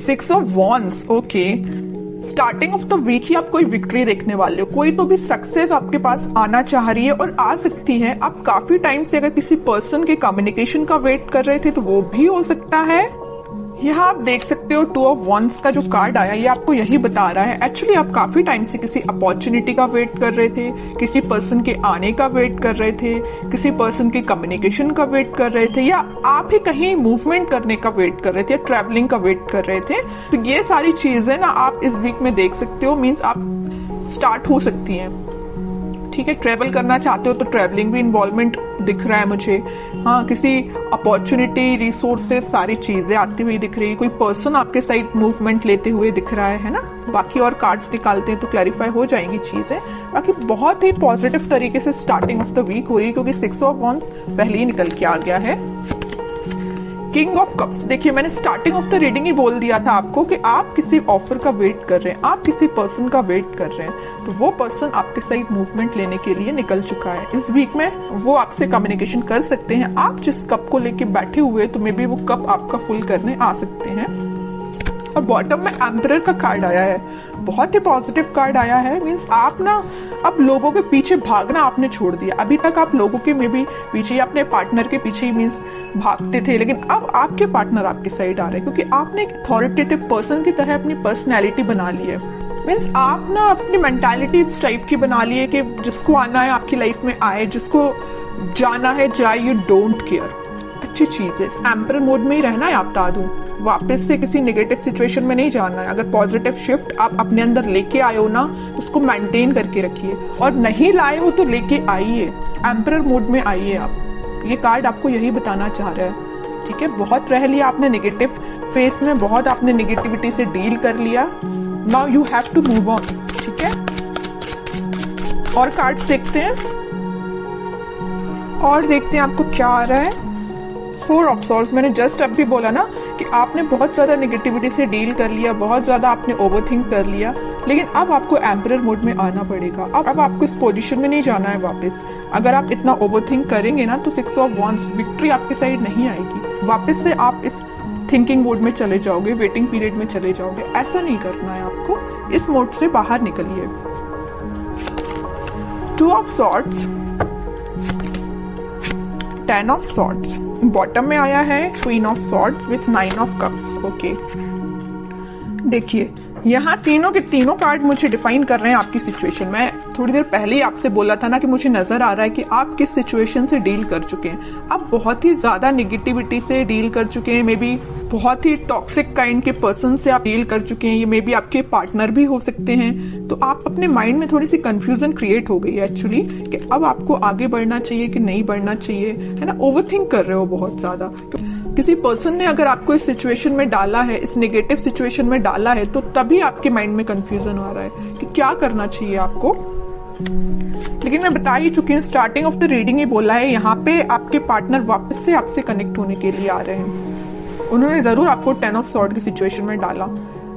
6 of wands, okay. Starting off the week ही आप कोई विक्ट्री देखने वाले हो, कोई तो भी सक्सेस आपके पास आना चाह रही है और आ सकती है। आप काफी टाइम से अगर किसी पर्सन के कम्युनिकेशन का वेट कर रहे थे तो वो भी हो सकता है। यहाँ आप देख सकते हो 2 ऑफ वॉन्ड्स का जो कार्ड आया ये आपको यही बता रहा है एक्चुअली आप काफी टाइम से किसी अपॉर्चुनिटी का वेट कर रहे थे, किसी पर्सन के आने का वेट कर रहे थे, किसी पर्सन के कम्युनिकेशन का वेट कर रहे थे, या आप ही कहीं मूवमेंट करने का वेट कर रहे थे, ट्रैवलिंग का वेट कर रहे थे। तो ये सारी चीजें ना आप इस वीक में देख सकते हो, मीन्स आप स्टार्ट हो सकती हैं। ठीक है, ट्रेवल करना चाहते हो तो ट्रेवलिंग भी इन्वॉल्वमेंट दिख रहा है मुझे। हाँ, किसी अपॉर्चुनिटी, रिसोर्सेस, सारी चीजें आती हुई दिख रही है। कोई पर्सन आपके साइड मूवमेंट लेते हुए दिख रहा है ना। बाकी और कार्ड्स निकालते हैं तो क्लैरिफाई हो जाएंगी चीजें। बाकी बहुत ही पॉजिटिव तरीके से स्टार्टिंग ऑफ द वीक हो रही है क्योंकि 6 ऑफ वॉन्ड्स पहले ही निकल के आ गया है। किंग ऑफ कप्स, देखिए मैंने स्टार्टिंग ऑफ द रीडिंग ही बोल दिया था आपको कि आप किसी ऑफर का वेट कर रहे हैं, आप किसी पर्सन का वेट कर रहे हैं, तो वो पर्सन आपके साइड मूवमेंट लेने के लिए निकल चुका है। इस वीक में वो आपसे कम्युनिकेशन कर सकते हैं। आप जिस कप को लेके बैठे हुए तो मे बी वो कप आपका फुल करने आ सकते हैं। और बॉटम में एम्परर का कार्ड आया है, बहुत ही पॉजिटिव कार्ड आया है। मीन्स आप ना अब लोगों के पीछे भागना आपने छोड़ दिया। अभी तक आप लोगों के में भी पीछे, अपने पार्टनर के पीछे ही मीन्स भागते थे, लेकिन अब आपके पार्टनर आपके साइड आ रहे हैं क्योंकि आपने एक अथॉरिटेटिव पर्सन की तरह अपनी पर्सनैलिटी बना ली है। मीन्स आप ना अपनी मेंटालिटी इस टाइप की बना ली है कि जिसको आना है आपकी लाइफ में आए, जिसको जाना है जाए, यू डोंट केयर। अच्छी चीज है, एम्परर मोड में ही रहना है। आप बता दूं, वापस से किसी नेगेटिव सिचुएशन में नहीं जाना है। अगर पॉजिटिव शिफ्ट आप अपने अंदर लेके आए हो ना, उसको मेंटेन करके रखिए, और नहीं लाए हो तो लेके आइए, एम्परर मोड में आइए आप। ये कार्ड आपको यही बताना चाह रहा है। ठीक है, बहुत रह लिया आपने नेगेटिव फेस में, बहुत आपने नेगेटिविटी से डील कर लिया। Now you have to move on. ठीक है, और कार्ड्स देखते हैं और देखते हैं आपको क्या आ रहा है। 4 ऑफ सॉर्ड्स, मैंने जस्ट अब भी बोला ना कि आपने बहुत ज्यादा नेगेटिविटी से डील कर लिया, बहुत ज्यादा आपने ओवरथिंक कर लिया, लेकिन अब आपको एम्परर मोड में आना पड़ेगा। अब आपको इस पोजीशन में नहीं जाना है वापस। अगर आप इतना ओवरथिंक करेंगे ना तो 6 ऑफ वॉन्ड्स, विक्ट्री आपके साइड नहीं आएगी। वापस से आप इस थिंकिंग मोड में चले जाओगे, वेटिंग पीरियड में चले जाओगे। ऐसा नहीं करना है आपको, इस मोड से बाहर निकलिए। 2 of swords, 10 of swords, bottom में आया है queen of swords with 9 of cups. Okay, देखिए यहाँ तीनों के तीनों कार्ड मुझे डिफाइन कर रहे हैं आपकी सिचुएशन। मैं थोड़ी देर पहले ही आपसे बोला था ना कि मुझे नजर आ रहा है कि आप किस सिचुएशन से डील कर चुके हैं। आप बहुत ही ज्यादा नेगेटिविटी से डील कर चुके हैं, मे बी बहुत ही टॉक्सिक काइंड के पर्सन से आप डील कर चुके हैं। ये मे बी आपके पार्टनर भी हो सकते हैं। तो आप अपने माइंड में थोड़ी सी कंफ्यूजन क्रिएट हो गई है एक्चुअली कि अब आपको आगे बढ़ना चाहिए कि नहीं बढ़ना चाहिए, है ना। ओवरथिंक कर रहे हो बहुत ज्यादा। किसी पर्सन ने अगर आपको इस सिचुएशन में डाला है, इस नेगेटिव सिचुएशन में डाला है, तो तभी आपके माइंड में कंफ्यूजन आ रहा है कि क्या करना चाहिए आपको। लेकिन मैं बता ही चुकी हूँ, स्टार्टिंग ऑफ द रीडिंग ही बोला है, यहाँ पे आपके पार्टनर वापस से आपसे कनेक्ट होने के लिए आ रहे हैं। उन्होंने जरूर आपको 10 ऑफ सॉर्ड की सिचुएशन में डाला,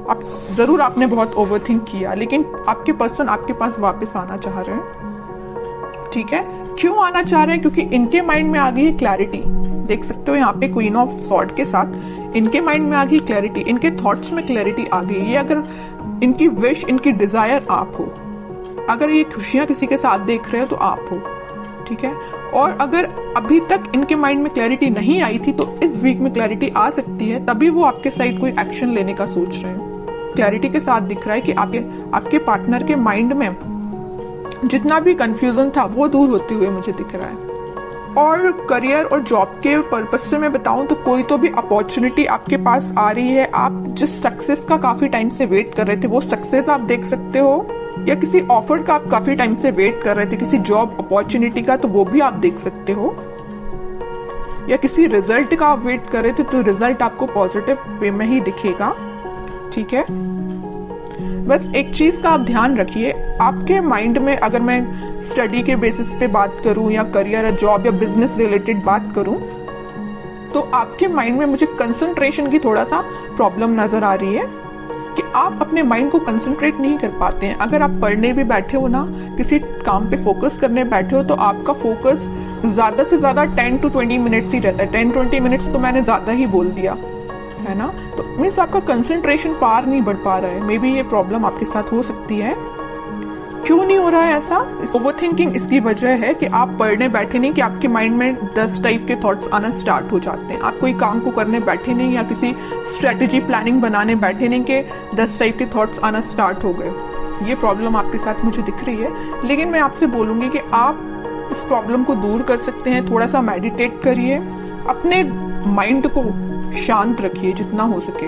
आप जरूर आपने बहुत ओवरथिंक किया, लेकिन आपके पर्सन आपके पास वापस आना चाह रहे हैं। ठीक है, क्यों आना चाह रहे हैं? क्योंकि इनके माइंड में आ गई है क्लैरिटी। देख सकते हो यहाँ पे क्वीन ऑफ सॉर्ड के साथ इनके माइंड में आ गई क्लैरिटी, इनके थॉट्स में क्लैरिटी आ गई। ये अगर इनकी विश, इनकी डिजायर आप हो, अगर ये खुशियां किसी के साथ देख रहे हो तो आप हो। ठीक है, और अगर अभी तक इनके माइंड में क्लैरिटी नहीं आई थी तो इस वीक में क्लैरिटी आ सकती है, तभी वो आपके साइड कोई एक्शन लेने का सोच रहे हैं। क्लैरिटी के साथ दिख रहा है कि आपके पार्टनर के माइंड में जितना भी कंफ्यूजन था वो दूर होते हुए मुझे दिख रहा है। और करियर और जॉब के पर्पस से मैं बताऊं तो कोई तो भी अपॉर्चुनिटी आपके पास आ रही है। आप जिस सक्सेस का काफी टाइम से वेट कर रहे थे वो सक्सेस आप देख सकते हो, या किसी ऑफर का आप काफी टाइम से वेट कर रहे थे, किसी जॉब अपॉर्चुनिटी का, तो वो भी आप देख सकते हो, या किसी रिजल्ट का आप वेट कर रहे थे तो रिजल्ट आपको पॉजिटिव वे में ही दिखेगा। ठीक है, बस एक चीज का आप ध्यान रखिए, आपके माइंड में, अगर मैं स्टडी के बेसिस पे बात करूं या करियर या जॉब या बिजनेस रिलेटेड बात करूं, तो आपके माइंड में मुझे कंसंट्रेशन की थोड़ा सा प्रॉब्लम नजर आ रही है कि आप अपने माइंड को कंसंट्रेट नहीं कर पाते हैं। अगर आप पढ़ने भी बैठे हो ना, किसी काम पे फोकस करने बैठे हो, तो आपका फोकस ज्यादा से ज्यादा 10 to 20 मिनट्स ही रहता है। 10-20 मिनट्स तो मैंने ज्यादा ही बोल दिया। है ना। तो मीन्स आपका कंसंट्रेशन पार नहीं बढ़ पा रहा है। मे बी ये प्रॉब्लम आपके साथ हो सकती है। क्यों नहीं हो रहा है ऐसा? ओवरथिंकिंग इसकी वजह है कि आप पढ़ने बैठे नहीं कि आपके माइंड में 10 टाइप के थॉट्स आना स्टार्ट हो जाते हैं। आप कोई काम को करने बैठे नहीं या किसी स्ट्रेटेजी प्लानिंग बनाने बैठे नहीं कि 10 टाइप के थॉट्स आना स्टार्ट हो गए। ये प्रॉब्लम आपके साथ मुझे दिख रही है। लेकिन मैं आपसे बोलूंगी कि आप इस प्रॉब्लम को दूर कर सकते हैं। थोड़ा सा मेडिटेट करिए, अपने माइंड को शांत रखिए जितना हो सके।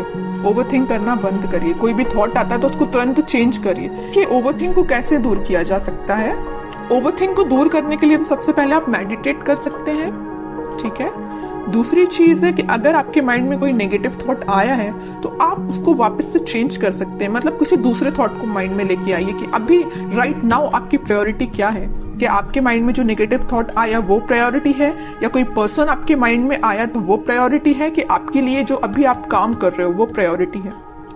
ओवरथिंक करना बंद करिए। कोई भी थॉट आता है तो उसको तुरंत चेंज करिए। कि ओवरथिंक को कैसे दूर किया जा सकता है? ओवरथिंक को दूर करने के लिए तो सबसे पहले आप मेडिटेट कर सकते हैं, ठीक है। दूसरी चीज है कि अगर आपके माइंड में कोई नेगेटिव थॉट आया है तो आप उसको वापस से चेंज कर सकते हैं। मतलब किसी दूसरे थॉट को माइंड में लेके आइए कि अभी राइट नाउ आपकी प्रायोरिटी क्या है। क्या आपके माइंड में जो नेगेटिव थॉट आया वो प्रायोरिटी है, या कोई पर्सन आपके माइंड में आया तो वो प्रायोरिटी है, कि आपके लिए जो अभी आप काम कर रहे हो वो प्रायोरिटी है।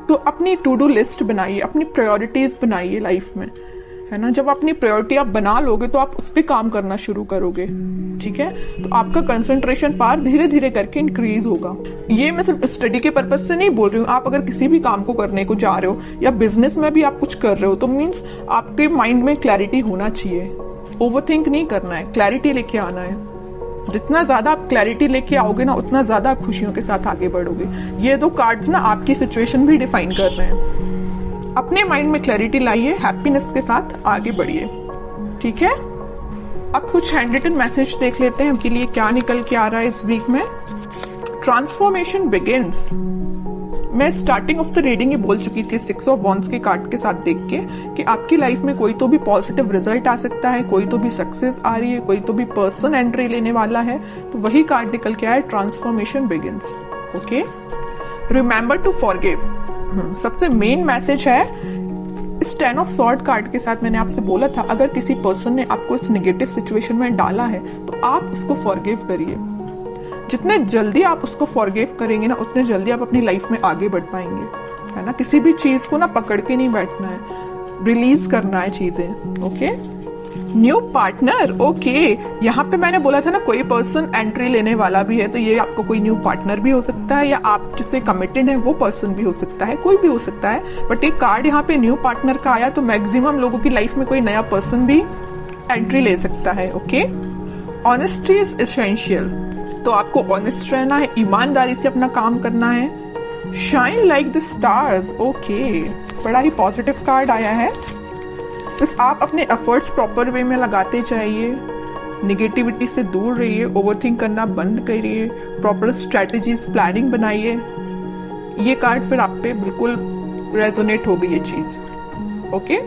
तो अपनी टू डू लिस्ट बनाइए, अपनी प्रायोरिटीज बनाइए लाइफ में, है ना। जब अपनी प्रायोरिटी आप बना लोगे तो आप उस पर काम करना शुरू करोगे, ठीक है। तो आपका कंसंट्रेशन पावर धीरे धीरे करके इंक्रीज होगा। ये मैं सिर्फ स्टडी के पर्पज से नहीं बोल रही हूँ। आप अगर किसी भी काम को करने को जा रहे हो या बिजनेस में भी आप कुछ कर रहे हो तो मीन्स आपके माइंड में क्लैरिटी होना चाहिए। ओवरथिंक नहीं करना है, क्लैरिटी लेके आना है। जितना ज्यादा आप क्लैरिटी लेके आओगे ना उतना ज्यादा आप खुशियों के साथ आगे बढ़ोगे। ये दो कार्ड्स ना आपकी सिचुएशन भी डिफाइन कर रहे हैं। अपने माइंड में क्लैरिटी लाइए, हैप्पीनेस के साथ आगे बढ़िए, ठीक है। अब कुछ हैंड रिटन मैसेज देख लेते हैं उनके लिए क्या निकल के आ रहा है इस वीक में। Transformation begins. मैं स्टार्टिंग ऑफ द रीडिंग ही बोल चुकी थी 6 ऑफ वॉन्ड्स के कार्ड के साथ देख के कि आपकी लाइफ में कोई तो भी पॉजिटिव रिजल्ट आ सकता है, कोई तो भी सक्सेस आ रही है, कोई तो भी पर्सन एंट्री लेने वाला है। तो वही कार्ड निकल के आया, transformation begins. Okay, remember to forgive. सबसे मेन मैसेज है इस 10 ऑफ सॉर्ड कार्ड के साथ। मैंने आपसे बोला था अगर किसी पर्सन ने आपको इस नेगेटिव सिचुएशन में डाला है तो आप उसको फॉरगिव करिए। जितने जल्दी आप उसको फॉरगिव करेंगे ना उतने जल्दी आप अपनी लाइफ में आगे बढ़ पाएंगे, है ना। किसी भी चीज को ना पकड़ के नहीं बैठना है, रिलीज करना है चीजें। Okay, new partner. ओके, यहाँ पे मैंने बोला था ना कोई पर्सन एंट्री लेने वाला भी है, तो ये आपको कोई न्यू पार्टनर भी हो सकता है या आप जिससे कमिटेड है वो पर्सन भी हो सकता है, कोई भी हो सकता है। बट एक कार्ड यहाँ पे न्यू पार्टनर का आया तो मैक्सिमम लोगों की लाइफ में कोई नया पर्सन भी एंट्री ले सकता है। Okay, honesty is essential. तो आपको ऑनेस्ट रहना है, ईमानदारी से अपना काम करना है। Shine like the stars. Okay, बड़ा ही पॉजिटिव कार्ड आया है। बस आप अपने एफर्ट्स प्रॉपर वे में लगाते जाइए, निगेटिविटी से दूर रहिए, ओवरथिंक करना बंद करिए, प्रॉपर स्ट्रेटेजीज प्लानिंग बनाइए। ये कार्ड फिर आप पे बिल्कुल रेजोनेट होगी ये चीज। ओके।